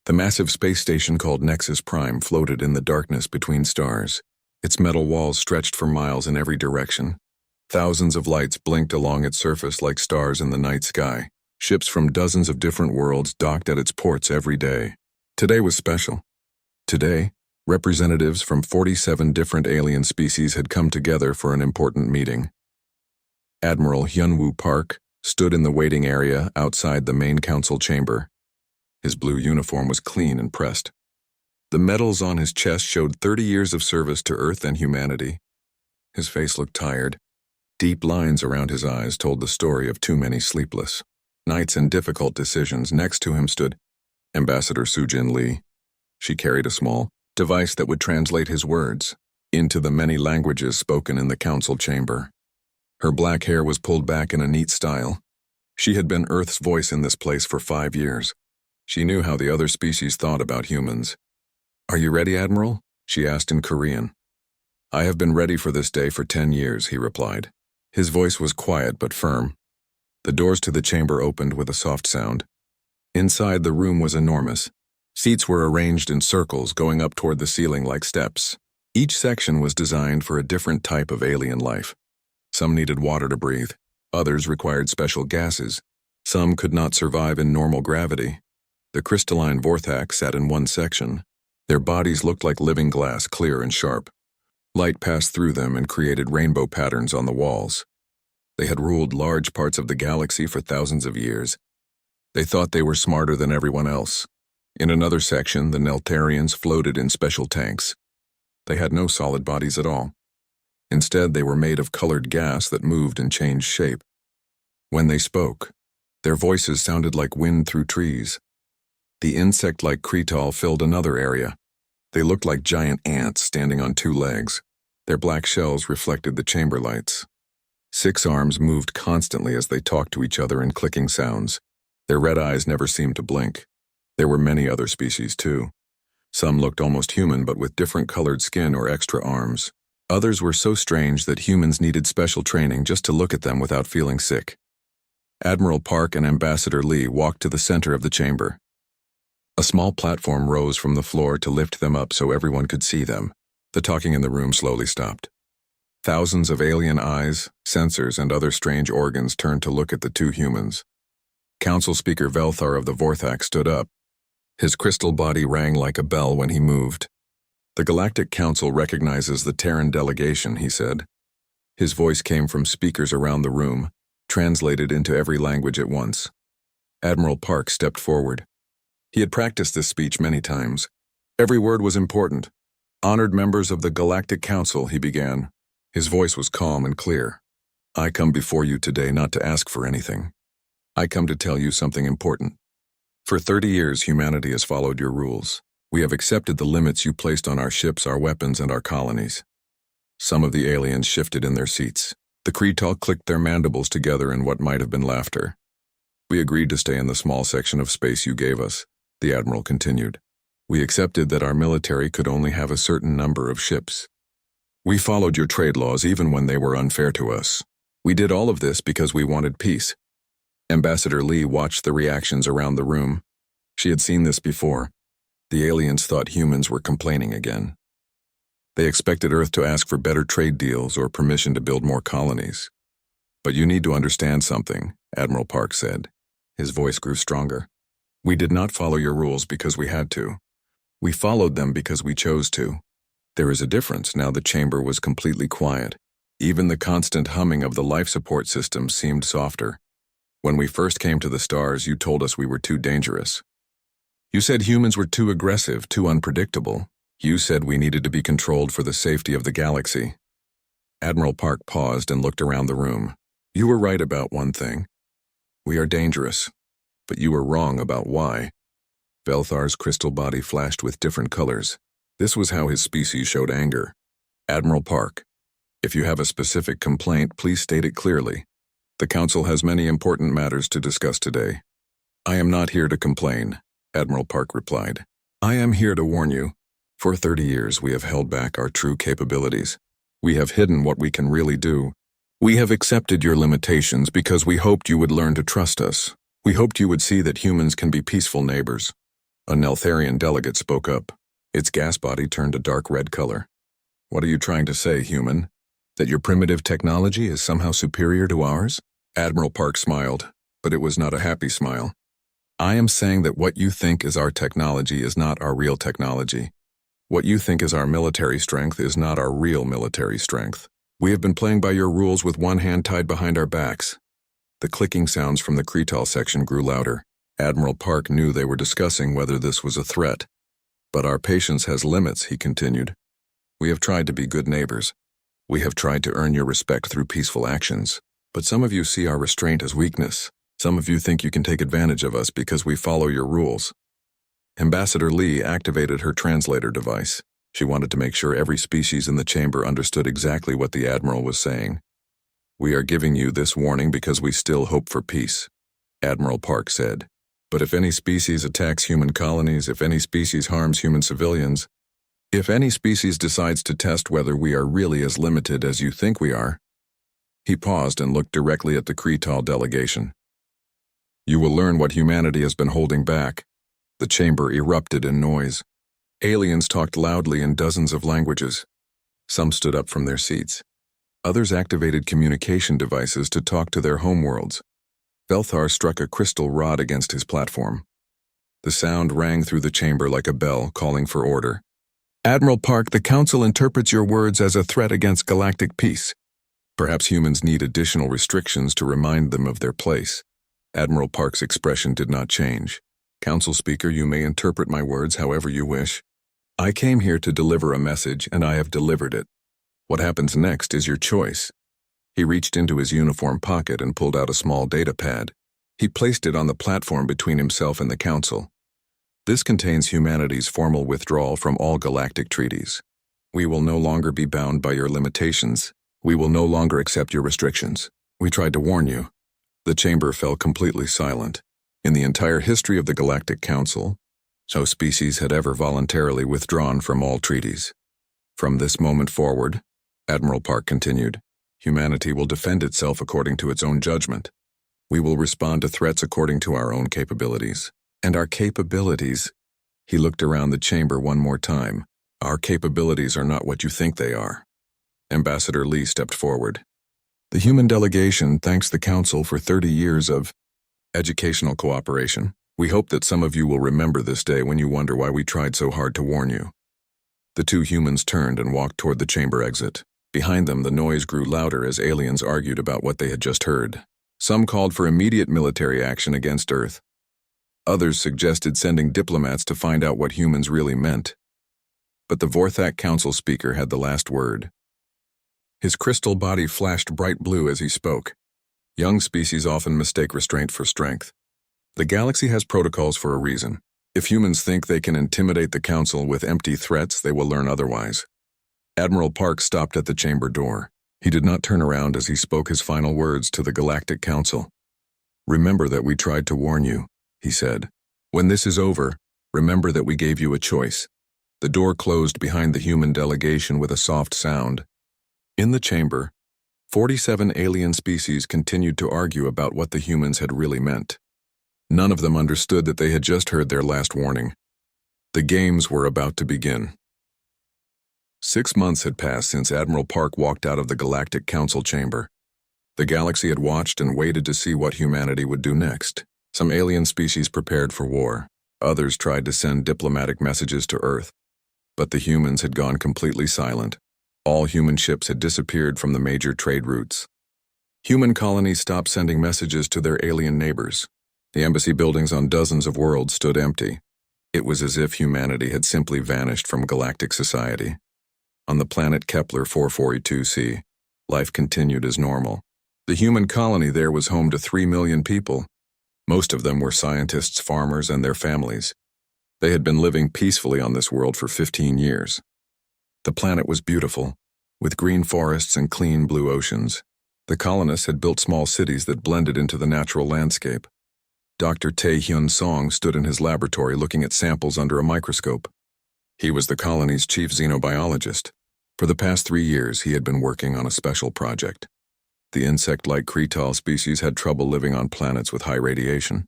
The massive space station called Nexus Prime floated in the darkness between stars. Its metal walls stretched for miles in every direction. Thousands of lights blinked along its surface like stars in the night sky. Ships from dozens of different worlds docked at its ports every day. Today was special. Today, representatives from 47 different alien species had come together for an important meeting. Admiral Hyunwoo Park stood in the waiting area outside the main council chamber. His blue uniform was clean and pressed. The medals on his chest showed 30 years of service to Earth and humanity. His face looked tired. Deep lines around his eyes told the story of too many sleepless nights and difficult decisions. Next to him stood Ambassador Sujin Lee. She carried a small device that would translate his words into the many languages spoken in the council chamber. Her black hair was pulled back in a neat style. She had been Earth's voice in this place for 5 years. She knew how the other species thought about humans. "Are you ready, Admiral?" she asked in Korean. "I have been ready for this day for 10 years, he replied. His voice was quiet but firm. The doors to the chamber opened with a soft sound. Inside, the room was enormous. Seats were arranged in circles going up toward the ceiling like steps. Each section was designed for a different type of alien life. Some needed water to breathe. Others required special gases. Some could not survive in normal gravity. The crystalline Vorthak sat in one section. Their bodies looked like living glass, clear and sharp. Light passed through them and created rainbow patterns on the walls. They had ruled large parts of the galaxy for thousands of years. They thought they were smarter than everyone else. In another section, the Neltarians floated in special tanks. They had no solid bodies at all. Instead, they were made of colored gas that moved and changed shape. When they spoke, their voices sounded like wind through trees. The insect-like Kretal filled another area. They looked like giant ants standing on 2 legs. Their black shells reflected the chamber lights. 6 arms moved constantly as they talked to each other in clicking sounds. Their red eyes never seemed to blink. There were many other species, too. Some looked almost human, but with different colored skin or extra arms. Others were so strange that humans needed special training just to look at them without feeling sick. Admiral Park and Ambassador Lee walked to the center of the chamber. A small platform rose from the floor to lift them up so everyone could see them. The talking in the room slowly stopped. Thousands of alien eyes, sensors, and other strange organs turned to look at the 2 humans. Council Speaker Velthar of the Vorthak stood up. His crystal body rang like a bell when he moved. "The Galactic Council recognizes the Terran delegation," he said. His voice came from speakers around the room, translated into every language at once. Admiral Park stepped forward. He had practiced this speech many times. Every word was important. "Honored members of the Galactic Council," he began. His voice was calm and clear. "I come before you today not to ask for anything. I come to tell you something important. For 30 years, humanity has followed your rules. We have accepted the limits you placed on our ships, our weapons, and our colonies." Some of the aliens shifted in their seats. The Kretal clicked their mandibles together in what might have been laughter. "We agreed to stay in the small section of space you gave us," the Admiral continued. "We accepted that our military could only have a certain number of ships. We followed your trade laws even when they were unfair to us. We did all of this because we wanted peace." Ambassador Lee watched the reactions around the room. She had seen this before. The aliens thought humans were complaining again. They expected Earth to ask for better trade deals or permission to build more colonies. "But you need to understand something," Admiral Park said. His voice grew stronger. "We did not follow your rules because we had to. We followed them because we chose to. There is a difference." Now the chamber was completely quiet. Even the constant humming of the life support system seemed softer. "When we first came to the stars, you told us we were too dangerous. You said humans were too aggressive, too unpredictable. You said we needed to be controlled for the safety of the galaxy." Admiral Park paused and looked around the room. "You were right about one thing. We are dangerous. But you were wrong about why." Velthar's crystal body flashed with different colors. This was how his species showed anger. "Admiral Park, if you have a specific complaint, please state it clearly. The Council has many important matters to discuss today." "I am not here to complain," Admiral Park replied. "I am here to warn you. For 30 years, we have held back our true capabilities. We have hidden what we can really do. We have accepted your limitations because we hoped you would learn to trust us. We hoped you would see that humans can be peaceful neighbors. A Neltharian delegate spoke up. Its gas body turned a dark red color. "What are you trying to say, human? That your primitive technology is somehow superior to ours?" Admiral Park smiled, but it was not a happy smile. "I am saying that what you think is our technology is not our real technology. What you think is our military strength is not our real military strength. We have been playing by your rules with one hand tied behind our backs." The clicking sounds from the Cretal section grew louder. Admiral Park knew they were discussing whether this was a threat. "But our patience has limits," he continued. "We have tried to be good neighbors. We have tried to earn your respect through peaceful actions. But some of you see our restraint as weakness. Some of you think you can take advantage of us because we follow your rules." Ambassador Lee activated her translator device. She wanted to make sure every species in the chamber understood exactly what the Admiral was saying. "We are giving you this warning because we still hope for peace," Admiral Park said. "But if any species attacks human colonies, if any species harms human civilians, if any species decides to test whether we are really as limited as you think we are," he paused and looked directly at the Cretal delegation. "You will learn what humanity has been holding back." The chamber erupted in noise. Aliens talked loudly in dozens of languages. Some stood up from their seats. Others activated communication devices to talk to their homeworlds. Velthar struck a crystal rod against his platform. The sound rang through the chamber like a bell, calling for order. "Admiral Park, the Council interprets your words as a threat against galactic peace. Perhaps humans need additional restrictions to remind them of their place." Admiral Park's expression did not change. "Council Speaker, you may interpret my words however you wish. I came here to deliver a message, and I have delivered it. What happens next is your choice." He reached into his uniform pocket and pulled out a small data pad. He placed it on the platform between himself and the Council. "This contains humanity's formal withdrawal from all galactic treaties. We will no longer be bound by your limitations. We will no longer accept your restrictions. We tried to warn you." The chamber fell completely silent. In the entire history of the Galactic Council, no species had ever voluntarily withdrawn from all treaties. "From this moment forward," Admiral Park continued, "humanity will defend itself according to its own judgment. We will respond to threats according to our own capabilities. And our capabilities," he looked around the chamber one more time, "our capabilities are not what you think they are." Ambassador Lee stepped forward. "The human delegation thanks the Council for 30 years of educational cooperation. We hope that some of you will remember this day when you wonder why we tried so hard to warn you." The two humans turned and walked toward the chamber exit. Behind them, the noise grew louder as aliens argued about what they had just heard. Some called for immediate military action against Earth. Others suggested sending diplomats to find out what humans really meant. But the Vorthak Council speaker had the last word. His crystal body flashed bright blue as he spoke. "Young species often mistake restraint for strength. The galaxy has protocols for a reason. If humans think they can intimidate the Council with empty threats, they will learn otherwise." Admiral Park stopped at the chamber door. He did not turn around as he spoke his final words to the Galactic Council. "Remember that we tried to warn you," he said. "When this is over, remember that we gave you a choice." The door closed behind the human delegation with a soft sound. In the chamber, 47 alien species continued to argue about what the humans had really meant. None of them understood that they had just heard their last warning. The games were about to begin. 6 months had passed since Admiral Park walked out of the Galactic Council chamber. The galaxy had watched and waited to see what humanity would do next. Some alien species prepared for war. Others tried to send diplomatic messages to Earth. But the humans had gone completely silent. All human ships had disappeared from the major trade routes. Human colonies stopped sending messages to their alien neighbors. The embassy buildings on dozens of worlds stood empty. It was as if humanity had simply vanished from galactic society. On the planet Kepler 442c, life continued as normal. The human colony there was home to 3 million people. Most of them were scientists, farmers, and their families. They had been living peacefully on this world for 15 years. The planet was beautiful, with green forests and clean blue oceans. The colonists had built small cities that blended into the natural landscape. Dr. Tae-hyun Song stood in his laboratory looking at samples under a microscope. He was the colony's chief xenobiologist. For the past 3 years, he had been working on a special project. The insect-like Cretal species had trouble living on planets with high radiation.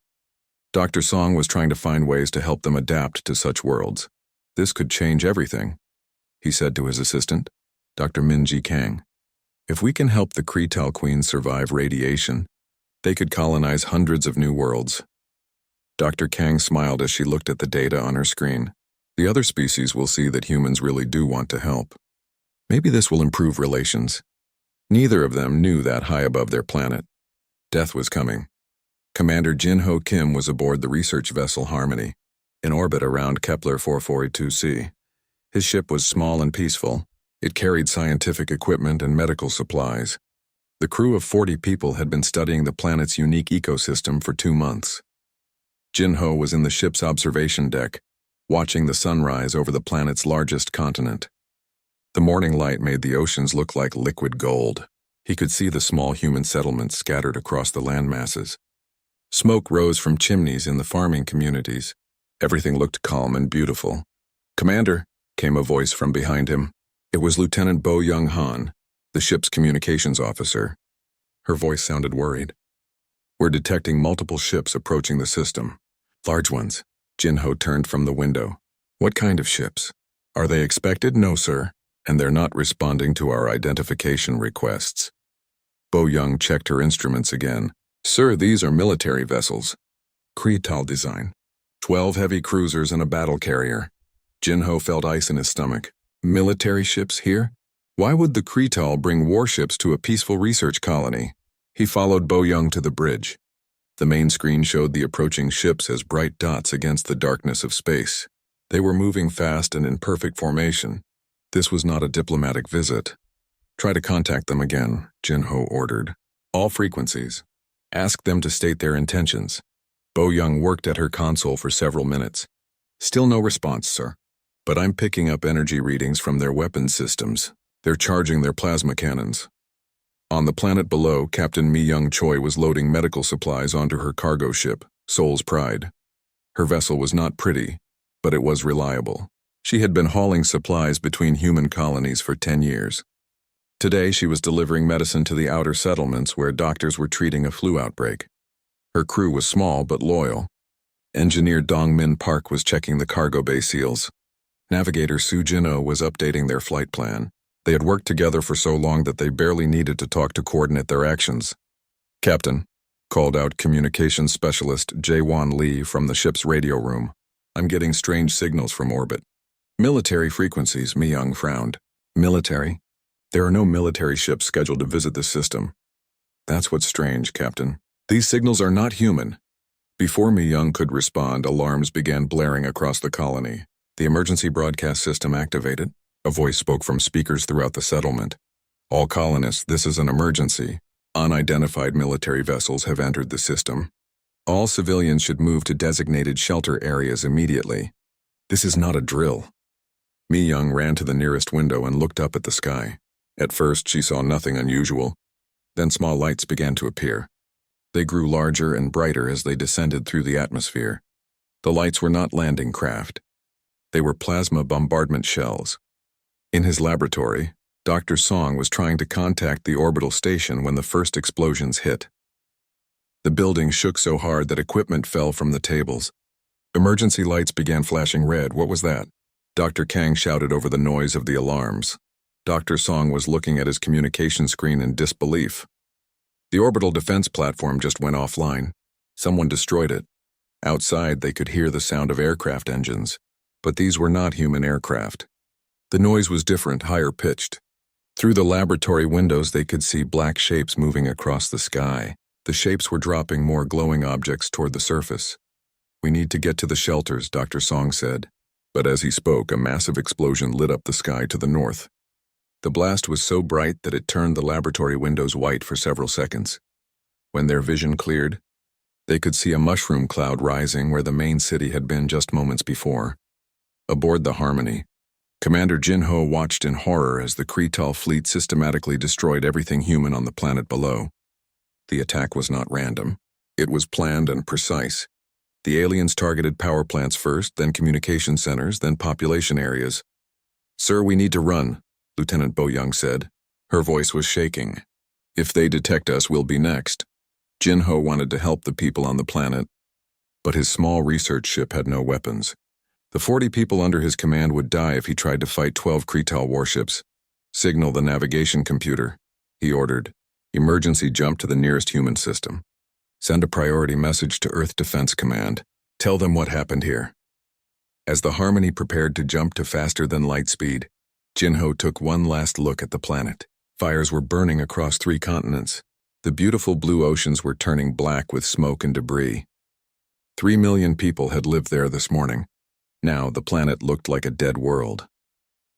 Dr. Song was trying to find ways to help them adapt to such worlds. This could change everything, he said to his assistant, Dr. Minji Kang. If we can help the Kretal Queens survive radiation, they could colonize hundreds of new worlds. Dr. Kang smiled as she looked at the data on her screen. The other species will see that humans really do want to help. Maybe this will improve relations. Neither of them knew that high above their planet. Death was coming. Commander Jin-Ho Kim was aboard the research vessel Harmony, in orbit around Kepler 442c. His ship was small and peaceful. It carried scientific equipment and medical supplies. The crew of 40 people had been studying the planet's unique ecosystem for 2 months. Jin-Ho was in the ship's observation deck, watching the sunrise over the planet's largest continent. The morning light made the oceans look like liquid gold. He could see the small human settlements scattered across the land masses. Smoke rose from chimneys in the farming communities. Everything looked calm and beautiful. "Commander," came a voice from behind him. It was Lieutenant Bo Young-han, the ship's communications officer. Her voice sounded worried. "We're detecting multiple ships approaching the system. Large ones." Jin-Ho turned from the window. "What kind of ships? Are they expected?" "No, sir. And they're not responding to our identification requests." Bo Young checked her instruments again. "Sir, these are military vessels. Kretal design. 12 heavy cruisers and a battle carrier." Jin-Ho felt ice in his stomach. Military ships here? Why would the Kretal bring warships to a peaceful research colony? He followed Bo Young to the bridge. The main screen showed the approaching ships as bright dots against the darkness of space. They were moving fast and in perfect formation. This was not a diplomatic visit. "Try to contact them again," Jin-Ho ordered. "All frequencies. Ask them to state their intentions." Bo Young worked at her console for several minutes. "Still no response, sir. But I'm picking up energy readings from their weapons systems. They're charging their plasma cannons." On the planet below, Captain Mi-Young Choi was loading medical supplies onto her cargo ship, Soul's Pride. Her vessel was not pretty, but it was reliable. She had been hauling supplies between human colonies for 10 years. Today, she was delivering medicine to the outer settlements where doctors were treating a flu outbreak. Her crew was small but loyal. Engineer Dong-Min Park was checking the cargo bay seals. Navigator Su Jin-Oh was updating their flight plan. They had worked together for so long that they barely needed to talk to coordinate their actions. "Captain," called out communications specialist Jae-Won Lee from the ship's radio room. "I'm getting strange signals from orbit." "Military frequencies," Mi-Young frowned. "Military? There are no military ships scheduled to visit this system." "That's what's strange, Captain. These signals are not human." Before Mi-Young could respond, alarms began blaring across the colony. "The emergency broadcast system activated." A voice spoke from speakers throughout the settlement. "All colonists, this is an emergency. Unidentified military vessels have entered the system. All civilians should move to designated shelter areas immediately." "This is not a drill." Mi-Young ran to the nearest window and looked up at the sky. At first, she saw nothing unusual. Then small lights began to appear. They grew larger and brighter as they descended through the atmosphere. The lights were not landing craft. They were plasma bombardment shells. In his laboratory, Dr. Song was trying to contact the orbital station when the first explosions hit. The building shook so hard that equipment fell from the tables. Emergency lights began flashing red. "What was that?" Dr. Kang shouted over the noise of the alarms. Dr. Song was looking at his communication screen in disbelief. "The orbital defense platform just went offline. Someone destroyed it. Outside, they could hear the sound of aircraft engines, but these were not human aircraft. The noise was different, higher pitched. Through the laboratory windows, they could see black shapes moving across the sky. The shapes were dropping more glowing objects toward the surface. "We need to get to the shelters," Dr. Song said. But as he spoke, a massive explosion lit up the sky to the north. The blast was so bright that it turned the laboratory windows white for several seconds. When their vision cleared, they could see a mushroom cloud rising where the main city had been just moments before. Aboard the Harmony, Commander Jin-Ho watched in horror as the Kretal fleet systematically destroyed everything human on the planet below. The attack was not random. It was planned and precise. The aliens targeted power plants first, then communication centers, then population areas. "Sir, we need to run," Lieutenant Bo Young said. Her voice was shaking. "If they detect us, we'll be next." Jin-Ho wanted to help the people on the planet. But his small research ship had no weapons. The 40 people under his command would die if he tried to fight 12 Kretal warships. Signal the navigation computer, he ordered. Emergency jump to the nearest human system. Send a priority message to Earth Defense Command. Tell them what happened here. As the Harmony prepared to jump to faster than light speed, Jinho took one last look at the planet. Fires were burning across 3 continents. The beautiful blue oceans were turning black with smoke and debris. 3 million people had lived there this morning. Now the planet looked like a dead world.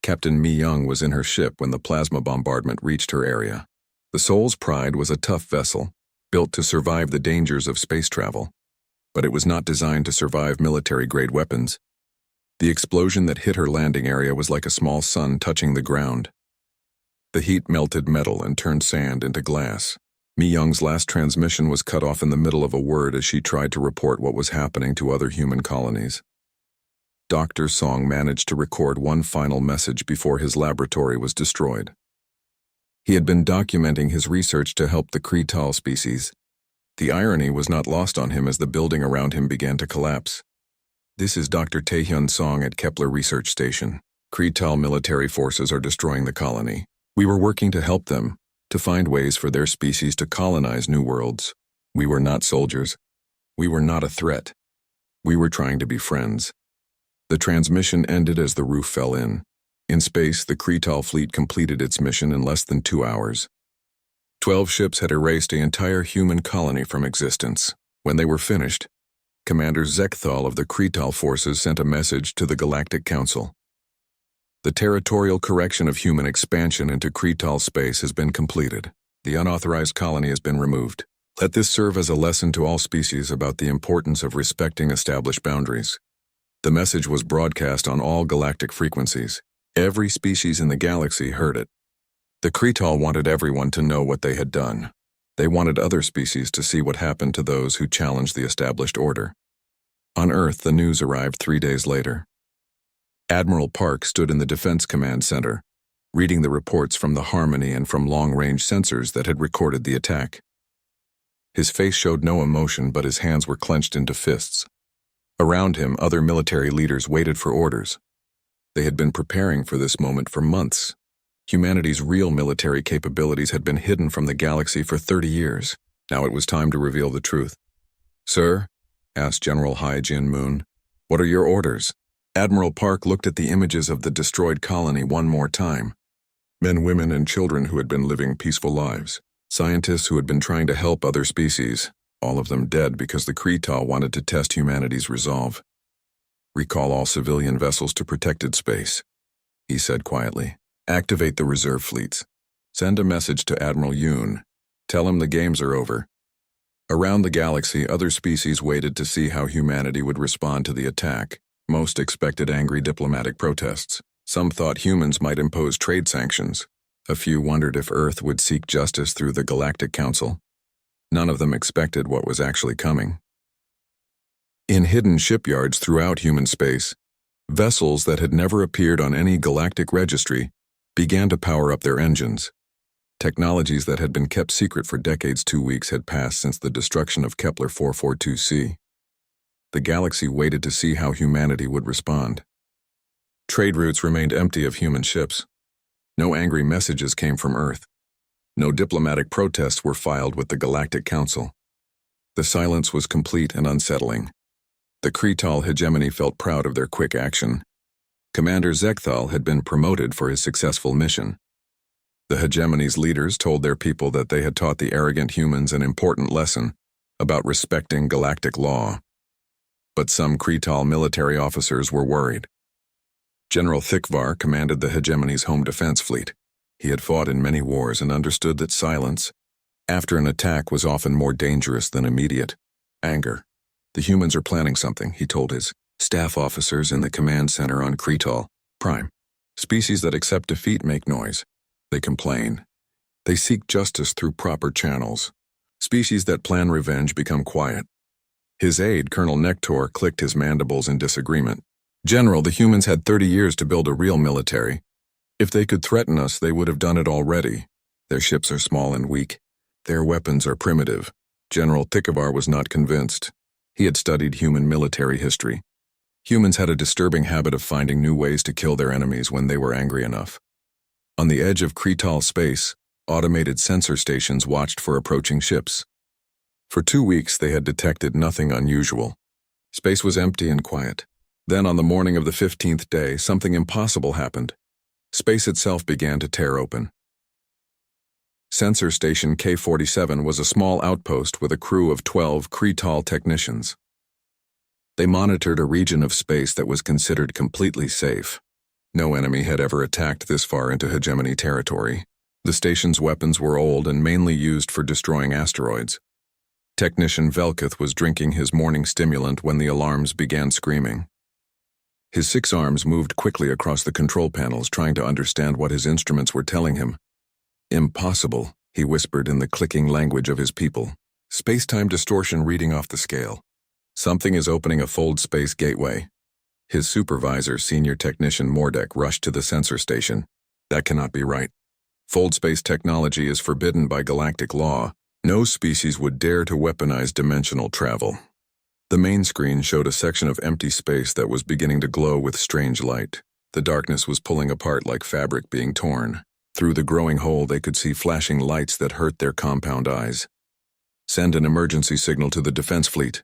Captain Mi Young was in her ship when the plasma bombardment reached her area. The Soul's Pride was a tough vessel, built to survive the dangers of space travel. But it was not designed to survive military-grade weapons. The explosion that hit her landing area was like a small sun touching the ground. The heat melted metal and turned sand into glass. Mi Young's last transmission was cut off in the middle of a word as she tried to report what was happening to other human colonies. Dr. Song managed to record one final message before his laboratory was destroyed. He had been documenting his research to help the Kretal species. The irony was not lost on him as the building around him began to collapse. This is Dr. Taehyun Song at Kepler Research Station. Kretal military forces are destroying the colony. We were working to help them, to find ways for their species to colonize new worlds. We were not soldiers. We were not a threat. We were trying to be friends. The transmission ended as the roof fell in. In space, the Kretal fleet completed its mission in less than 2 hours. 12 ships had erased the entire human colony from existence. When they were finished, Commander Zekthal of the Kretal forces sent a message to the Galactic Council. The territorial correction of human expansion into Kretal space has been completed. The unauthorized colony has been removed. Let this serve as a lesson to all species about the importance of respecting established boundaries. The message was broadcast on all galactic frequencies. Every species in the galaxy heard it. The Kretal wanted everyone to know what they had done. They wanted other species to see what happened to those who challenged the established order. On Earth, the news arrived 3 days later. Admiral Park stood in the Defense Command Center, reading the reports from the Harmony and from long-range sensors that had recorded the attack. His face showed no emotion, but his hands were clenched into fists. Around him, other military leaders waited for orders. They had been preparing for this moment for months. Humanity's real military capabilities had been hidden from the galaxy for 30 years. Now it was time to reveal the truth. "Sir?" asked General Hai Jin-moon. "What are your orders?" Admiral Park looked at the images of the destroyed colony one more time. Men, women, and children who had been living peaceful lives. Scientists who had been trying to help other species. All of them dead because the Kretal wanted to test humanity's resolve. "Recall all civilian vessels to protected space," he said quietly. "Activate the reserve fleets. Send a message to Admiral Yoon. Tell him the games are over." Around the galaxy, other species waited to see how humanity would respond to the attack. Most expected angry diplomatic protests. Some thought humans might impose trade sanctions. A few wondered if Earth would seek justice through the Galactic Council. None of them expected what was actually coming. In hidden shipyards throughout human space, vessels that had never appeared on any galactic registry began to power up their engines. Technologies that had been kept secret for decades. 2 weeks had passed since the destruction of Kepler 442c. The galaxy waited to see how humanity would respond. Trade routes remained empty of human ships. No angry messages came from Earth. No diplomatic protests were filed with the Galactic Council. The silence was complete and unsettling. The Kretal hegemony felt proud of their quick action. Commander Zekthal had been promoted for his successful mission. The hegemony's leaders told their people that they had taught the arrogant humans an important lesson about respecting galactic law. But some Kretal military officers were worried. General Thikvar commanded the hegemony's home defense fleet. He had fought in many wars and understood that silence, after an attack, was often more dangerous than immediate anger. "The humans are planning something," he told his staff officers in the command center on Kretal Prime. "Species that accept defeat make noise. They complain. They seek justice through proper channels. Species that plan revenge become quiet." His aide, Colonel Nector, clicked his mandibles in disagreement. "General, the humans had 30 years to build a real military. If they could threaten us, they would have done it already. Their ships are small and weak. Their weapons are primitive." General Thikvar was not convinced. He had studied human military history. Humans had a disturbing habit of finding new ways to kill their enemies when they were angry enough. On the edge of Kretal space, automated sensor stations watched for approaching ships. For 2 weeks, they had detected nothing unusual. Space was empty and quiet. Then, on the morning of the 15th day, something impossible happened. Space itself began to tear open. Sensor Station K-47 was a small outpost with a crew of 12 Kretal technicians. They monitored a region of space that was considered completely safe. No enemy had ever attacked this far into hegemony territory. The station's weapons were old and mainly used for destroying asteroids. Technician Velkith was drinking his morning stimulant when the alarms began screaming. His 6 arms moved quickly across the control panels, trying to understand what his instruments were telling him. "Impossible," he whispered in the clicking language of his people. "Space-time distortion reading off the scale. Something is opening a fold space gateway." His supervisor, Senior Technician Mordek, rushed to the sensor station. "That cannot be right. Fold space technology is forbidden by galactic law. No species would dare to weaponize dimensional travel." The main screen showed a section of empty space that was beginning to glow with strange light. The darkness was pulling apart like fabric being torn. Through the growing hole, they could see flashing lights that hurt their compound eyes. "Send an emergency signal to the defense fleet,"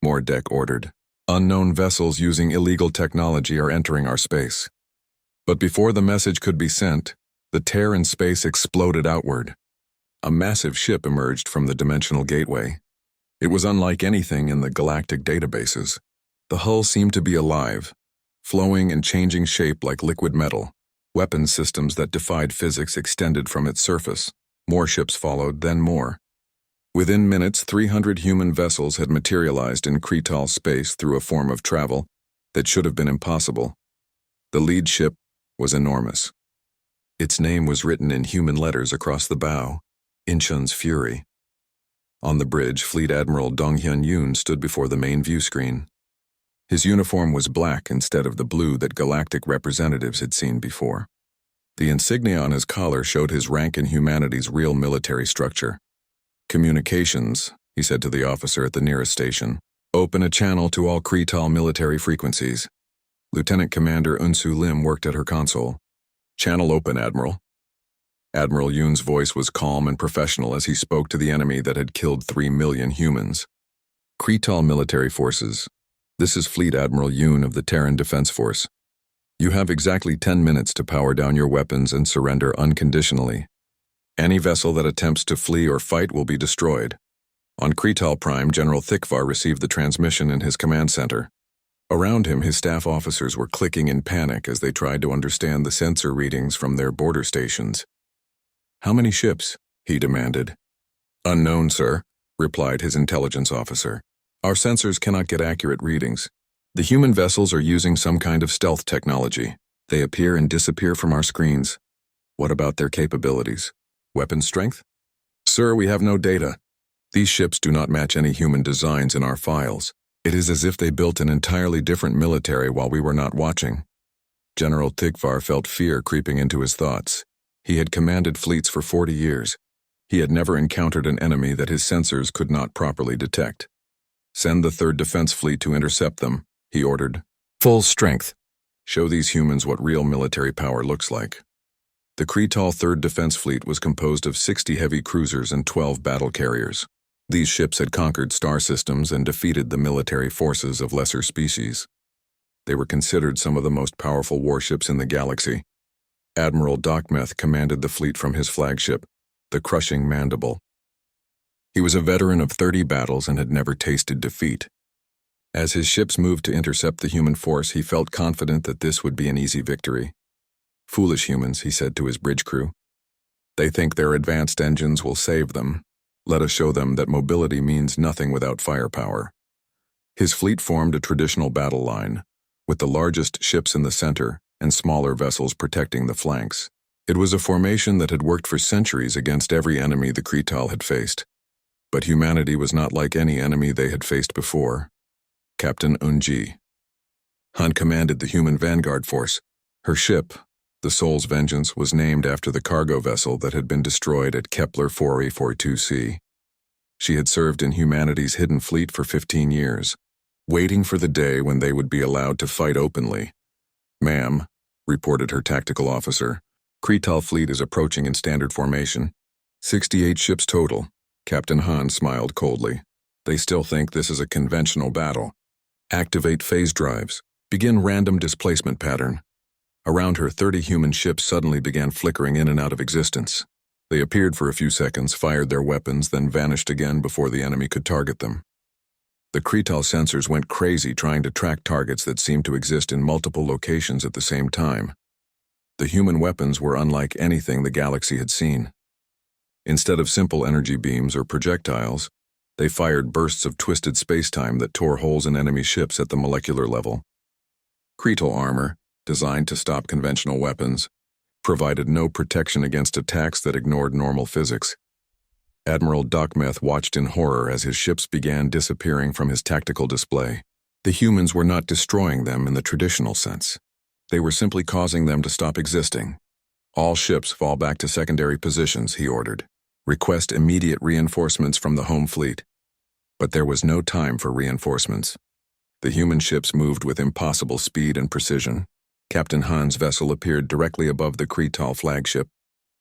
Mordek ordered. "Unknown vessels using illegal technology are entering our space." But before the message could be sent, the tear in space exploded outward. A massive ship emerged from the dimensional gateway. It was unlike anything in the galactic databases. The hull seemed to be alive, flowing and changing shape like liquid metal. Weapon systems that defied physics extended from its surface. More ships followed, then more. Within minutes, 300 human vessels had materialized in Kretal space through a form of travel that should have been impossible. The lead ship was enormous. Its name was written in human letters across the bow, Incheon's Fury. On the bridge, Fleet Admiral Donghyun Yoon stood before the main view screen. His uniform was black instead of the blue that galactic representatives had seen before. The insignia on his collar showed his rank in humanity's real military structure. "Communications," he said to the officer at the nearest station. "Open a channel to all Kretal military frequencies." Lieutenant Commander Unsu Lim worked at her console. "Channel open, Admiral." Admiral Yoon's voice was calm and professional as he spoke to the enemy that had killed 3 million humans. "Kretal military forces. This is Fleet Admiral Yoon of the Terran Defense Force. You have exactly 10 minutes to power down your weapons and surrender unconditionally. Any vessel that attempts to flee or fight will be destroyed." On Kretal Prime, General Thikvar received the transmission in his command center. Around him, his staff officers were clicking in panic as they tried to understand the sensor readings from their border stations. "How many ships?" he demanded. "Unknown, sir," replied his intelligence officer. "Our sensors cannot get accurate readings. The human vessels are using some kind of stealth technology. They appear and disappear from our screens." "What about their capabilities? Weapon strength?" "Sir, we have no data. These ships do not match any human designs in our files. It is as if they built an entirely different military while we were not watching." General Thikvar felt fear creeping into his thoughts. He had commanded fleets for 40 years. He had never encountered an enemy that his sensors could not properly detect. "Send the 3rd Defense Fleet to intercept them," he ordered. "Full strength. Show these humans what real military power looks like." The Kretal 3rd Defense Fleet was composed of 60 heavy cruisers and 12 battle carriers. These ships had conquered star systems and defeated the military forces of lesser species. They were considered some of the most powerful warships in the galaxy. Admiral Dokmeth commanded the fleet from his flagship, the Crushing Mandible. He was a veteran of 30 battles and had never tasted defeat. As his ships moved to intercept the human force, he felt confident that this would be an easy victory. "Foolish humans," he said to his bridge crew. "They think their advanced engines will save them. Let us show them that mobility means nothing without firepower." His fleet formed a traditional battle line, with the largest ships in the center and smaller vessels protecting the flanks. It was a formation that had worked for centuries against every enemy the Kretal had faced. But humanity was not like any enemy they had faced before. Captain Unji Han commanded the human vanguard force. Her ship, the Soul's Vengeance, was named after the cargo vessel that had been destroyed at Kepler 4A42c. She had served in humanity's hidden fleet for 15 years, waiting for the day when they would be allowed to fight openly. "Ma'am," reported her tactical officer, "Kretal fleet is approaching in standard formation. 68 ships total." Captain Han smiled coldly. "They still think this is a conventional battle. Activate phase drives. Begin random displacement pattern." Around her, 30 human ships suddenly began flickering in and out of existence. They appeared for a few seconds, fired their weapons, then vanished again before the enemy could target them. The Kretal sensors went crazy trying to track targets that seemed to exist in multiple locations at the same time. The human weapons were unlike anything the galaxy had seen. Instead of simple energy beams or projectiles, they fired bursts of twisted spacetime that tore holes in enemy ships at the molecular level. Kretal armor, designed to stop conventional weapons, provided no protection against attacks that ignored normal physics. Admiral Dokmeth watched in horror as his ships began disappearing from his tactical display. The humans were not destroying them in the traditional sense. They were simply causing them to stop existing. "All ships fall back to secondary positions," he ordered. "Request immediate reinforcements from the home fleet." But there was no time for reinforcements. The human ships moved with impossible speed and precision. Captain Han's vessel appeared directly above the Kretal flagship,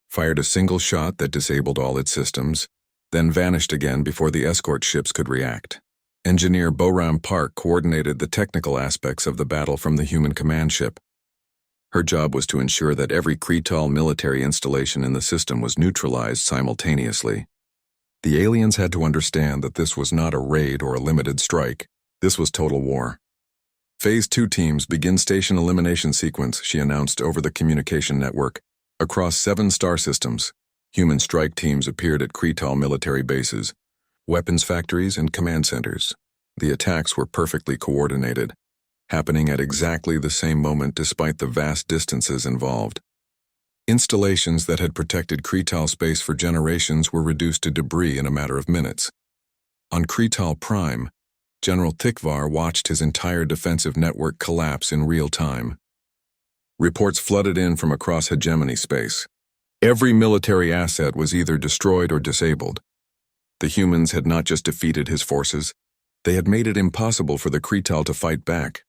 fired a single shot that disabled all its systems, then vanished again before the escort ships could react. Engineer Boram Park coordinated the technical aspects of the battle from the human command ship. Her job was to ensure that every Kretal military installation in the system was neutralized simultaneously. The aliens had to understand that this was not a raid or a limited strike. This was total war. "Phase 2 teams begin station elimination sequence," she announced over the communication network. Across 7 star systems, human strike teams appeared at Kretal military bases, weapons factories, and command centers. The attacks were perfectly coordinated, happening at exactly the same moment despite the vast distances involved. Installations that had protected Kretal space for generations were reduced to debris in a matter of minutes. On Kretal Prime, General Tikvar watched his entire defensive network collapse in real time. Reports flooded in from across hegemony space. Every military asset was either destroyed or disabled. The humans had not just defeated his forces, they had made it impossible for the Kretal to fight back.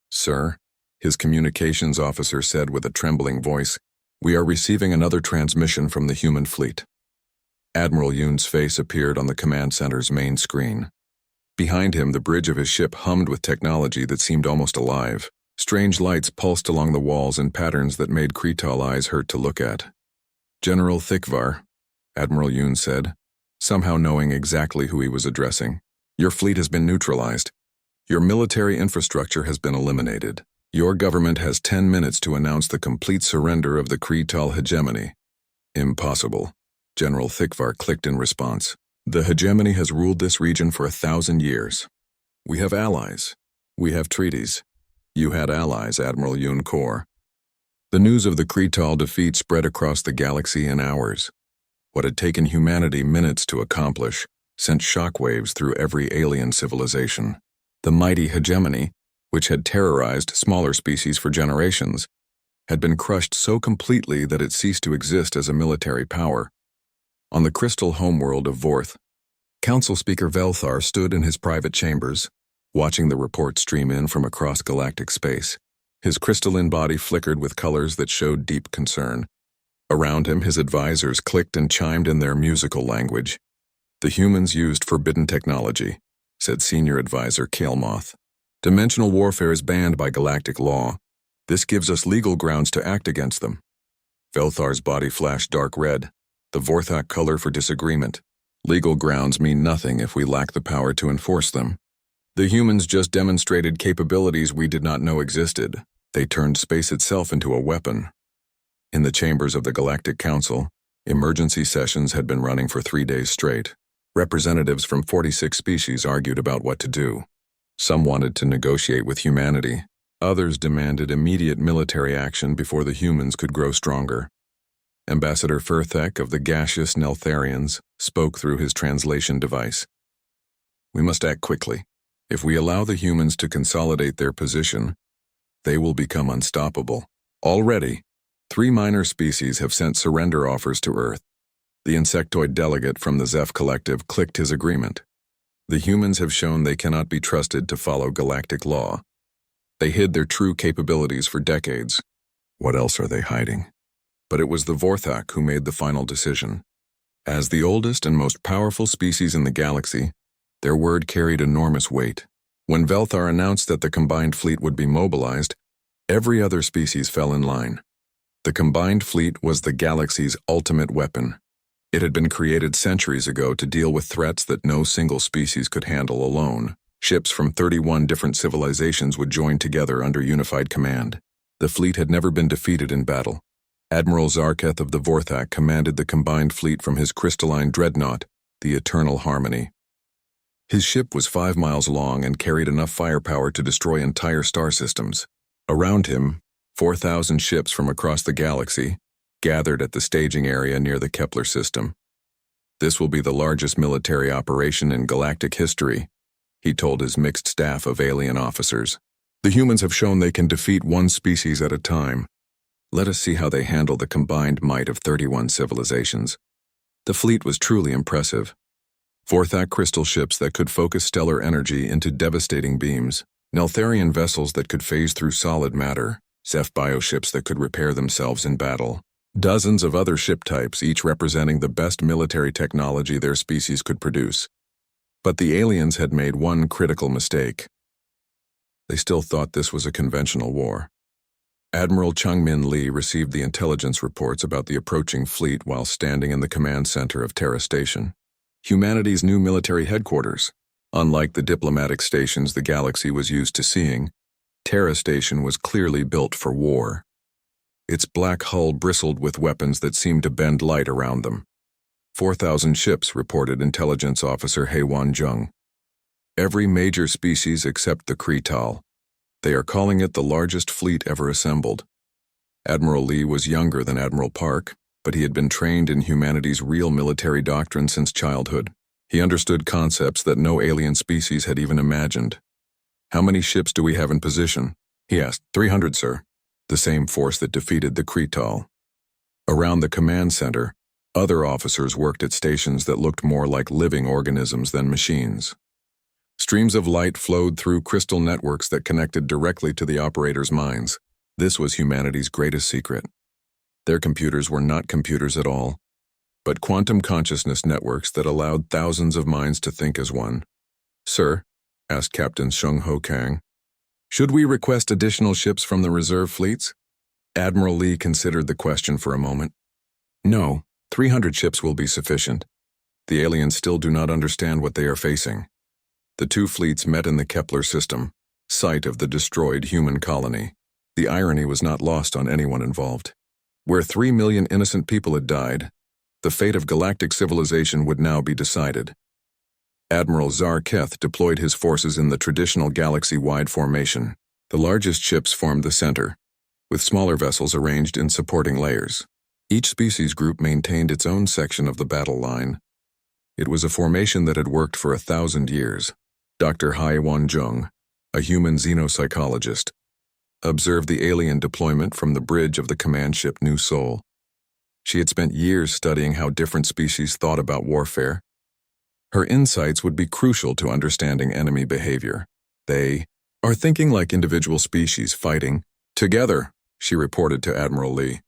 "Sir," his communications officer said with a trembling voice, "we are receiving another transmission from the human fleet." Admiral Yoon's face appeared on the command center's main screen. Behind him, the bridge of his ship hummed with technology that seemed almost alive. Strange lights pulsed along the walls in patterns that made Kretal eyes hurt to look at. "General Thikvar," Admiral Yoon said, somehow knowing exactly who he was addressing, "your fleet has been neutralized. Your military infrastructure has been eliminated. Your government has 10 minutes to announce the complete surrender of the Kretal hegemony." "Impossible," General Thikvar clicked in response. "The hegemony has ruled this region for 1,000 years. We have allies. We have treaties. You had allies, Admiral Yoon Kor." The news of the Kretal defeat spread across the galaxy in hours. What had taken humanity minutes to accomplish sent shockwaves through every alien civilization. The mighty hegemony, which had terrorized smaller species for generations, had been crushed so completely that it ceased to exist as a military power. On the crystal homeworld of Vorth, Council Speaker Velthar stood in his private chambers, watching the report stream in from across galactic space. His crystalline body flickered with colors that showed deep concern. Around him, his advisors clicked and chimed in their musical language. "The humans used forbidden technology," said Senior Advisor Kaelmoth. "Dimensional warfare is banned by galactic law. This gives us legal grounds to act against them." Velthar's body flashed dark red, the Vorthak color for disagreement. "Legal grounds mean nothing if we lack the power to enforce them. The humans just demonstrated capabilities we did not know existed. They turned space itself into a weapon." In the chambers of the Galactic Council, emergency sessions had been running for 3 days straight. Representatives from 46 species argued about what to do. Some wanted to negotiate with humanity. Others demanded immediate military action before the humans could grow stronger. Ambassador Furthek of the gaseous Neltharians spoke through his translation device. "We must act quickly. If we allow the humans to consolidate their position, they will become unstoppable. Already, 3 minor species have sent surrender offers to Earth. The insectoid delegate from the Zeph Collective clicked his agreement. The humans have shown they cannot be trusted to follow galactic law. They hid their true capabilities for decades. What else are they hiding? But it was the Vorthak who made the final decision. As the oldest and most powerful species in the galaxy, their word carried enormous weight. When Velthar announced that the combined fleet would be mobilized, every other species fell in line. The combined fleet was the galaxy's ultimate weapon. It had been created centuries ago to deal with threats that no single species could handle alone. Ships from 31 different civilizations would join together under unified command. The fleet had never been defeated in battle. Admiral Zarketh of the Vorthak commanded the combined fleet from his crystalline dreadnought, the Eternal Harmony. His ship was 5 miles long and carried enough firepower to destroy entire star systems. Around him, 4,000 ships from across the galaxy gathered at the staging area near the Kepler system. This will be the largest military operation in galactic history, he told his mixed staff of alien officers. The humans have shown they can defeat one species at a time. Let us see how they handle the combined might of 31 civilizations. The fleet was truly impressive. Vorthak crystal ships that could focus stellar energy into devastating beams, Neltharion vessels that could phase through solid matter, Zeph bioships that could repair themselves in battle, dozens of other ship types, each representing the best military technology their species could produce. But the aliens had made one critical mistake. They still thought this was a conventional war. Admiral Chungmin Lee received the intelligence reports about the approaching fleet while standing in the command center of Terra Station, humanity's new military headquarters. Unlike the diplomatic stations the galaxy was used to seeing, Terra Station was clearly built for war. Its black hull bristled with weapons that seemed to bend light around them. 4,000 ships, reported intelligence officer Heiwan Jung. Every major species except the Kretal. They are calling it the largest fleet ever assembled. Admiral Lee was younger than Admiral Park, but he had been trained in humanity's real military doctrine since childhood. He understood concepts that no alien species had even imagined. How many ships do we have in position? He asked. 300, sir. The same force that defeated the Kretal. Around the command center, other officers worked at stations that looked more like living organisms than machines. Streams of light flowed through crystal networks that connected directly to the operators' minds. This was humanity's greatest secret. Their computers were not computers at all, but quantum consciousness networks that allowed thousands of minds to think as one. Sir, asked Captain Shung Ho Kang, should we request additional ships from the reserve fleets? Admiral Lee considered the question for a moment. No, 300 ships will be sufficient. The aliens still do not understand what they are facing. The two fleets met in the Kepler system, site of the destroyed human colony. The irony was not lost on anyone involved. Where 3 million innocent people had died, the fate of galactic civilization would now be decided. Admiral Zarketh deployed his forces in the traditional galaxy-wide formation. The largest ships formed the center, with smaller vessels arranged in supporting layers. Each species group maintained its own section of the battle line. It was a formation that had worked for 1,000 years. Dr. Heiwan Jung, a human xenopsychologist, observed the alien deployment from the bridge of the command ship New Sol. She had spent years studying how different species thought about warfare. Her insights would be crucial to understanding enemy behavior. They are thinking like individual species fighting together, she reported to Admiral Lee.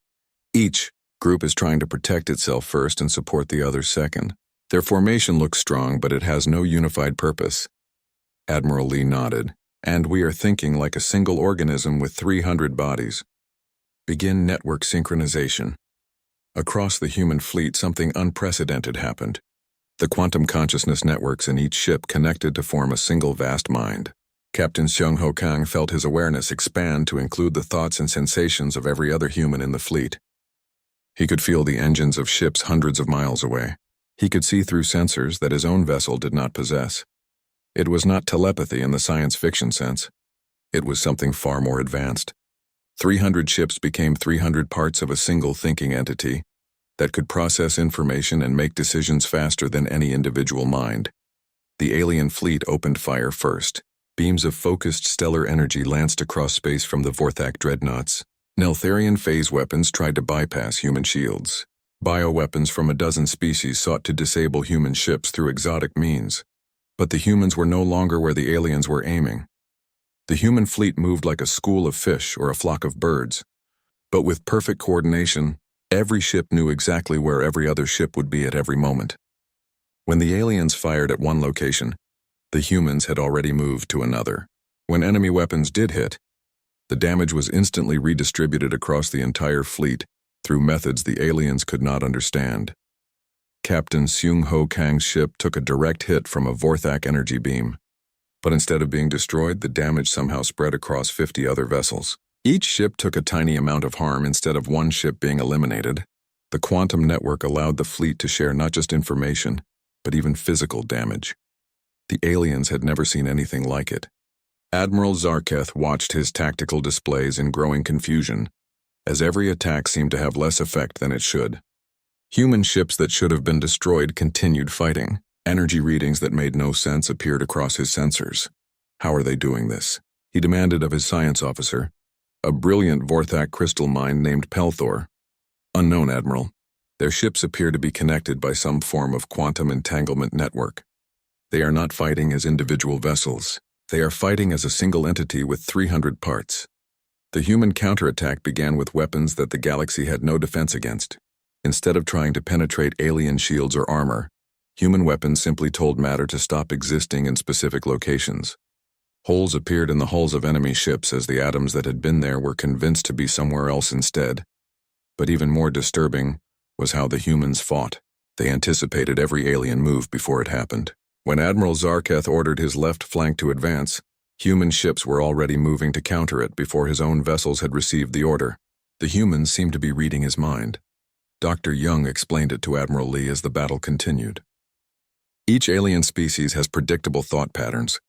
Each group is trying to protect itself first and support the others second. Their formation looks strong, but it has no unified purpose. Admiral Lee nodded. And we are thinking like a single organism with 300 bodies. Begin network synchronization. Across the human fleet, something unprecedented happened. The quantum consciousness networks in each ship connected to form a single vast mind. Captain Xiong Ho Kang felt his awareness expand to include the thoughts and sensations of every other human in the fleet. He could feel the engines of ships hundreds of miles away. He could see through sensors that his own vessel did not possess. It was not telepathy in the science fiction sense. It was something far more advanced. 300 ships became 300 parts of a single thinking entity that could process information and make decisions faster than any individual mind. The alien fleet opened fire first. Beams of focused stellar energy lanced across space from the Vorthak dreadnoughts. Neltharion phase weapons tried to bypass human shields. Bioweapons from a dozen species sought to disable human ships through exotic means, but the humans were no longer where the aliens were aiming. The human fleet moved like a school of fish or a flock of birds, but with perfect coordination, every ship knew exactly where every other ship would be at every moment. When the aliens fired at one location, the humans had already moved to another. When enemy weapons did hit, the damage was instantly redistributed across the entire fleet through methods the aliens could not understand. Captain Seung-Ho Kang's ship took a direct hit from a Vorthak energy beam, but instead of being destroyed, the damage somehow spread across 50 other vessels. Each ship took a tiny amount of harm instead of one ship being eliminated. The quantum network allowed the fleet to share not just information, but even physical damage. The aliens had never seen anything like it. Admiral Zarketh watched his tactical displays in growing confusion, as every attack seemed to have less effect than it should. Human ships that should have been destroyed continued fighting. Energy readings that made no sense appeared across his sensors. How are they doing this? He demanded of his science officer, a brilliant Vorthak crystal mind named Pelthor. Unknown, Admiral. Their ships appear to be connected by some form of quantum entanglement network. They are not fighting as individual vessels. They are fighting as a single entity with 300 parts. The human counterattack began with weapons that the galaxy had no defense against. Instead of trying to penetrate alien shields or armor, human weapons simply told matter to stop existing in specific locations. Holes appeared in the hulls of enemy ships as the atoms that had been there were convinced to be somewhere else instead. But even more disturbing was how the humans fought. They anticipated every alien move before it happened. When Admiral Zarketh ordered his left flank to advance, human ships were already moving to counter it before his own vessels had received the order. The humans seemed to be reading his mind. Dr. Young explained it to Admiral Lee as the battle continued. Each alien species has predictable thought patterns.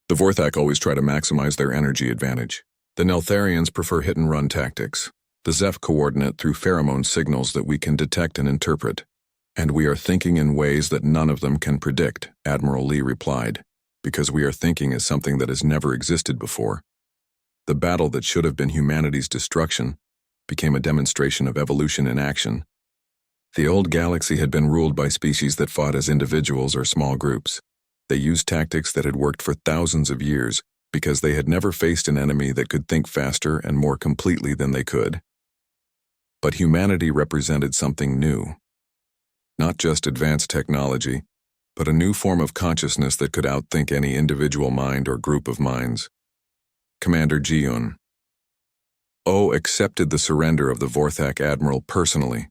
The Vorthak always try to maximize their energy advantage. The Neltharians prefer hit-and-run tactics. The Zeph coordinate through pheromone signals that we can detect and interpret. And we are thinking in ways that none of them can predict, Admiral Lee replied, because we are thinking as something that has never existed before. The battle that should have been humanity's destruction became a demonstration of evolution in action. The old galaxy had been ruled by species that fought as individuals or small groups. They used tactics that had worked for thousands of years because they had never faced an enemy that could think faster and more completely than they could. But humanity represented something new. Not just advanced technology, but a new form of consciousness that could outthink any individual mind or group of minds. Commander Jiun O accepted the surrender of the Vorthak Admiral personally.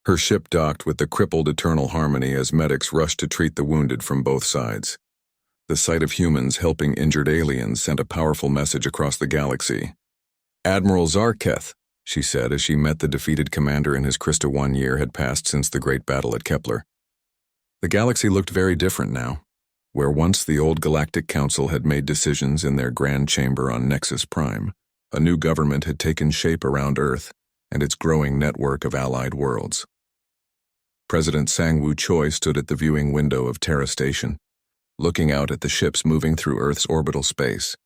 Her ship docked with the crippled Eternal Harmony as medics rushed to treat the wounded from both sides. The sight of humans helping injured aliens sent a powerful message across the galaxy. Admiral Zarketh, she said as she met the defeated commander in his Krista. 1 year had passed since the great battle at Kepler. The galaxy looked very different now. Where once the old Galactic Council had made decisions in their grand chamber on Nexus Prime, a new government had taken shape around Earth and its growing network of allied worlds. President Sang-Woo Choi stood at the viewing window of Terra Station, looking out at the ships moving through Earth's orbital space.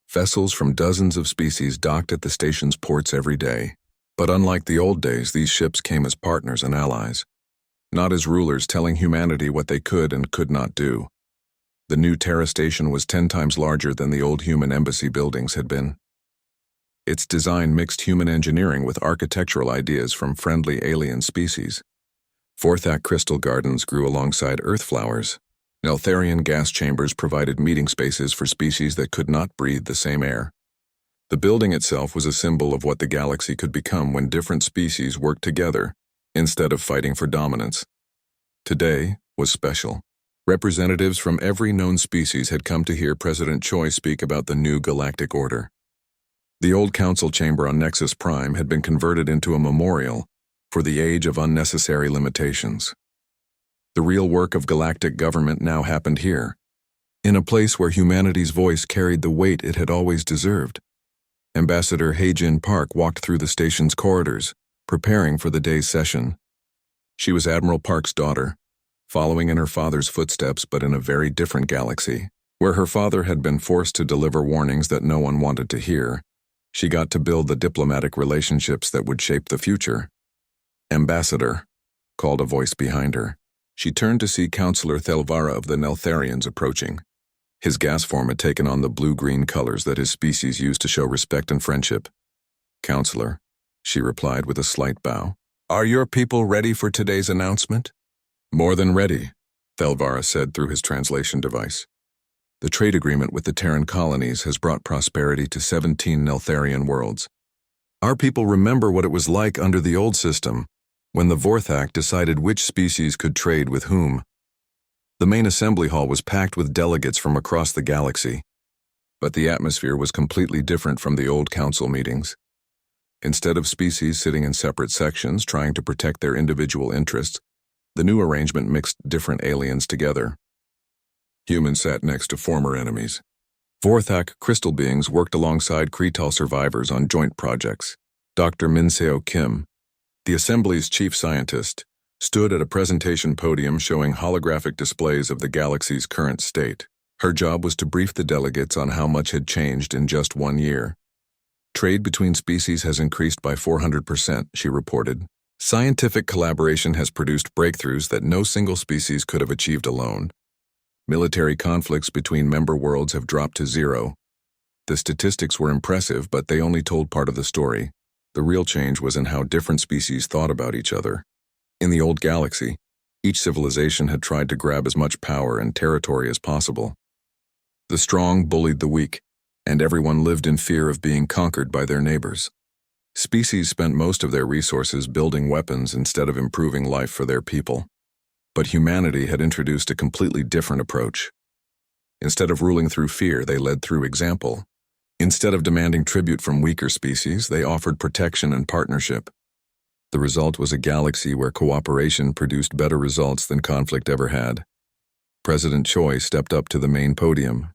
Vessels from dozens of species docked at the station's ports every day. But unlike the old days, these ships came as partners and allies, not as rulers telling humanity what they could and could not do. The new Terra Station was 10 times larger than the old human embassy buildings had been. Its design mixed human engineering with architectural ideas from friendly alien species. Vorthak crystal gardens grew alongside earth flowers. Neltharian gas chambers provided meeting spaces for species that could not breathe the same air. The building itself was a symbol of what the galaxy could become when different species worked together, instead of fighting for dominance. Today was special. Representatives from every known species had come to hear President Choi speak about the new galactic order. The old council chamber on Nexus Prime had been converted into a memorial for the age of unnecessary limitations. The real work of galactic government now happened here, in a place where humanity's voice carried the weight it had always deserved. Ambassador Hae-Jin Park walked through the station's corridors, preparing for the day's session. She was Admiral Park's daughter, following in her father's footsteps but in a very different galaxy. Where her father had been forced to deliver warnings that no one wanted to hear, she got to build the diplomatic relationships that would shape the future. Ambassador, called a voice behind her. She turned to see Counselor Thelvara of the Neltharians approaching. His gas form had taken on the blue-green colors that his species used to show respect and friendship. "Counselor," she replied with a slight bow. "Are your people ready for today's announcement?" "More than ready," Thelvara said through his translation device. "The trade agreement with the Terran colonies has brought prosperity to 17 Neltharian worlds. Our people remember what it was like under the old system, when the Vorthak decided which species could trade with whom. The main assembly hall was packed with delegates from across the galaxy. But the atmosphere was completely different from the old council meetings. Instead of species sitting in separate sections trying to protect their individual interests, the new arrangement mixed different aliens together. Humans sat next to former enemies. Vorthak crystal beings worked alongside Kretal survivors on joint projects. Dr. Minseo Kim, the Assembly's chief scientist, stood at a presentation podium showing holographic displays of the galaxy's current state. Her job was to brief the delegates on how much had changed in just 1 year. "Trade between species has increased by 400%, she reported. "Scientific collaboration has produced breakthroughs that no single species could have achieved alone. Military conflicts between member worlds have dropped to 0. The statistics were impressive, but they only told part of the story. The real change was in how different species thought about each other. In the old galaxy, each civilization had tried to grab as much power and territory as possible. The strong bullied the weak, and everyone lived in fear of being conquered by their neighbors. Species spent most of their resources building weapons instead of improving life for their people. But humanity had introduced a completely different approach. Instead of ruling through fear, they led through example. Instead of demanding tribute from weaker species, they offered protection and partnership. The result was a galaxy where cooperation produced better results than conflict ever had. President Choi stepped up to the main podium.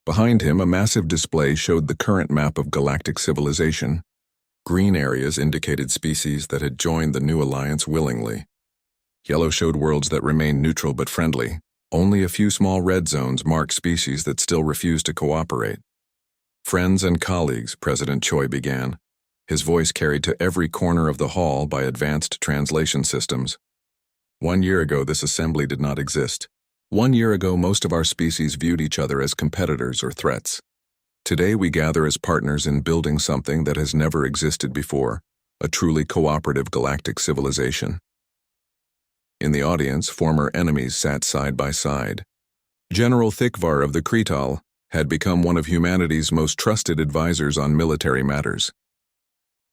Behind him, a massive display showed the current map of galactic civilization. Green areas indicated species that had joined the new alliance willingly. Yellow showed worlds that remained neutral but friendly. Only a few small red zones marked species that still refused to cooperate. "Friends and colleagues," President Choi began, his voice carried to every corner of the hall by advanced translation systems. 1 year ago, this assembly did not exist. 1 year ago, most of our species viewed each other as competitors or threats. Today, we gather as partners in building something that has never existed before, a truly cooperative galactic civilization. In the audience, former enemies sat side by side. General Thikvar of the Kretal had become one of humanity's most trusted advisors on military matters.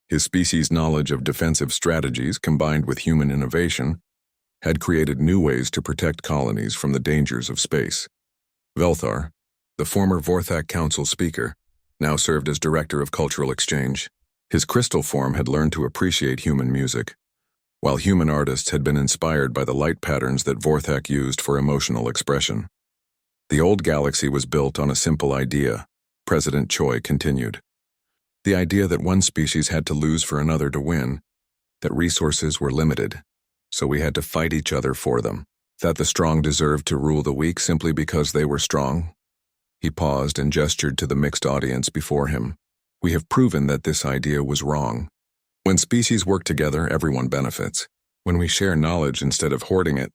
His species' knowledge of defensive strategies combined with human innovation had created new ways to protect colonies from the dangers of space. Velthar, the former Vorthak Council speaker, now served as Director of Cultural Exchange. His crystal form had learned to appreciate human music, while human artists had been inspired by the light patterns that Vorthak used for emotional expression. The old galaxy was built on a simple idea, President Choi continued. The idea that one species had to lose for another to win, that resources were limited, so we had to fight each other for them, that the strong deserved to rule the weak simply because they were strong. He paused and gestured to the mixed audience before him. We have proven that this idea was wrong. When species work together, everyone benefits. When we share knowledge instead of hoarding it,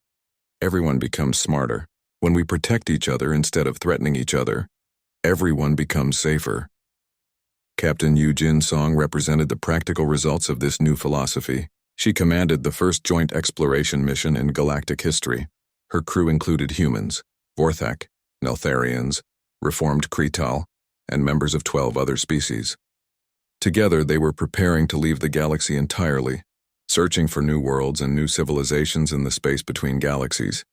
everyone becomes smarter. When we protect each other instead of threatening each other, everyone becomes safer. Captain Yu Jin Song represented the practical results of this new philosophy. She commanded the first joint exploration mission in galactic history. Her crew included humans, Vorthak, Neltharians, reformed Kretal, and members of 12 other species. Together, they were preparing to leave the galaxy entirely, searching for new worlds and new civilizations in the space between galaxies.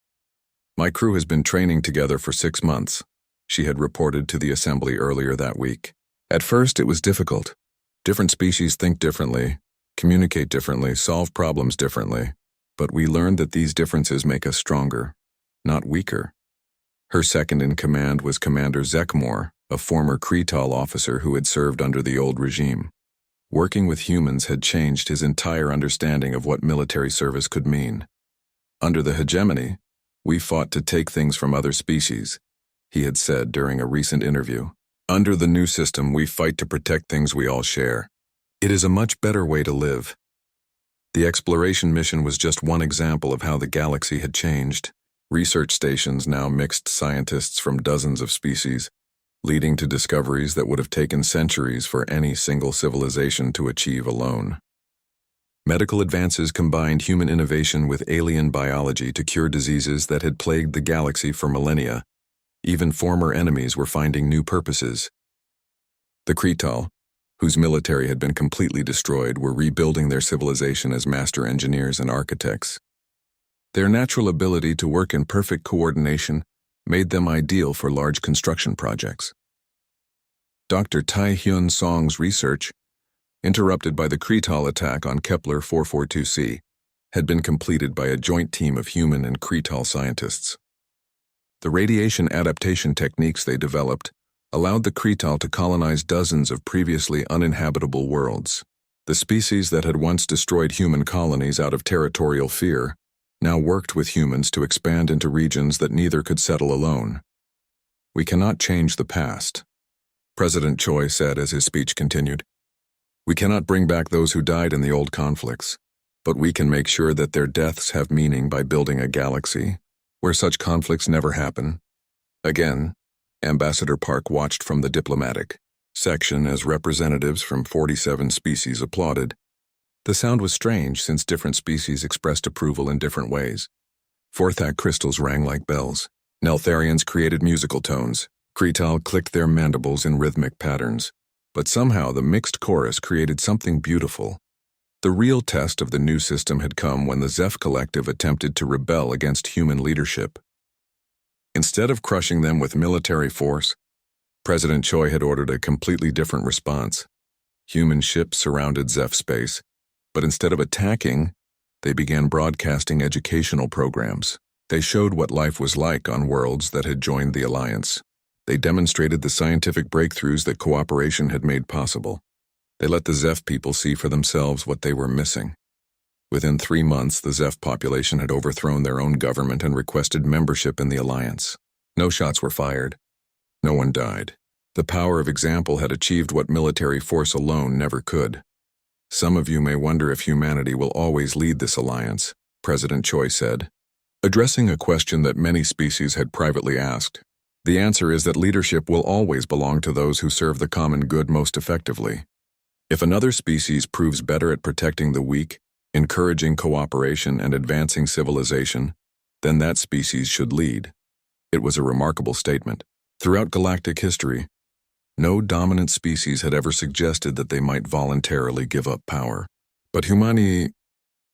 "My crew has been training together for 6 months," she had reported to the assembly earlier that week. "At first, it was difficult. Different species think differently, communicate differently, solve problems differently, but we learned that these differences make us stronger, not weaker." Her second in command was Commander Zekmor, a former Kretal officer who had served under the old regime. Working with humans had changed his entire understanding of what military service could mean. "Under the hegemony, we fought to take things from other species," he had said during a recent interview. "Under the new system, we fight to protect things we all share. It is a much better way to live." The exploration mission was just one example of how the galaxy had changed. Research stations now mixed scientists from dozens of species, leading to discoveries that would have taken centuries for any single civilization to achieve alone. Medical advances combined human innovation with alien biology to cure diseases that had plagued the galaxy for millennia. Even former enemies were finding new purposes. The Kretal, whose military had been completely destroyed, were rebuilding their civilization as master engineers and architects. Their natural ability to work in perfect coordination made them ideal for large construction projects. Dr. Tai Hyun Song's research, interrupted by the Kretal attack on Kepler 442c, had been completed by a joint team of human and Kretal scientists. The radiation adaptation techniques they developed allowed the Kretal to colonize dozens of previously uninhabitable worlds. The species that had once destroyed human colonies out of territorial fear now worked with humans to expand into regions that neither could settle alone. "We cannot change the past," President Choi said as his speech continued. "We cannot bring back those who died in the old conflicts, but we can make sure that their deaths have meaning by building a galaxy where such conflicts never happen." Again, Ambassador Park watched from the diplomatic section as representatives from 47 species applauded. The sound was strange since different species expressed approval in different ways. Forthak crystals rang like bells. Neltharians created musical tones. Kretal clicked their mandibles in rhythmic patterns. But somehow the mixed chorus created something beautiful. The real test of the new system had come when the Zeph Collective attempted to rebel against human leadership. Instead of crushing them with military force, President Choi had ordered a completely different response. Human ships surrounded Zeph space, but instead of attacking, they began broadcasting educational programs. They showed what life was like on worlds that had joined the Alliance. They demonstrated the scientific breakthroughs that cooperation had made possible. They let the Zeph people see for themselves what they were missing. Within 3 months, the Zeph population had overthrown their own government and requested membership in the Alliance. No shots were fired. No one died. The power of example had achieved what military force alone never could. "Some of you may wonder if humanity will always lead this alliance," President Choi said, addressing a question that many species had privately asked. "The answer is that leadership will always belong to those who serve the common good most effectively. If another species proves better at protecting the weak, encouraging cooperation, and advancing civilization, then that species should lead." It was a remarkable statement. Throughout galactic history, no dominant species had ever suggested that they might voluntarily give up power. But humanity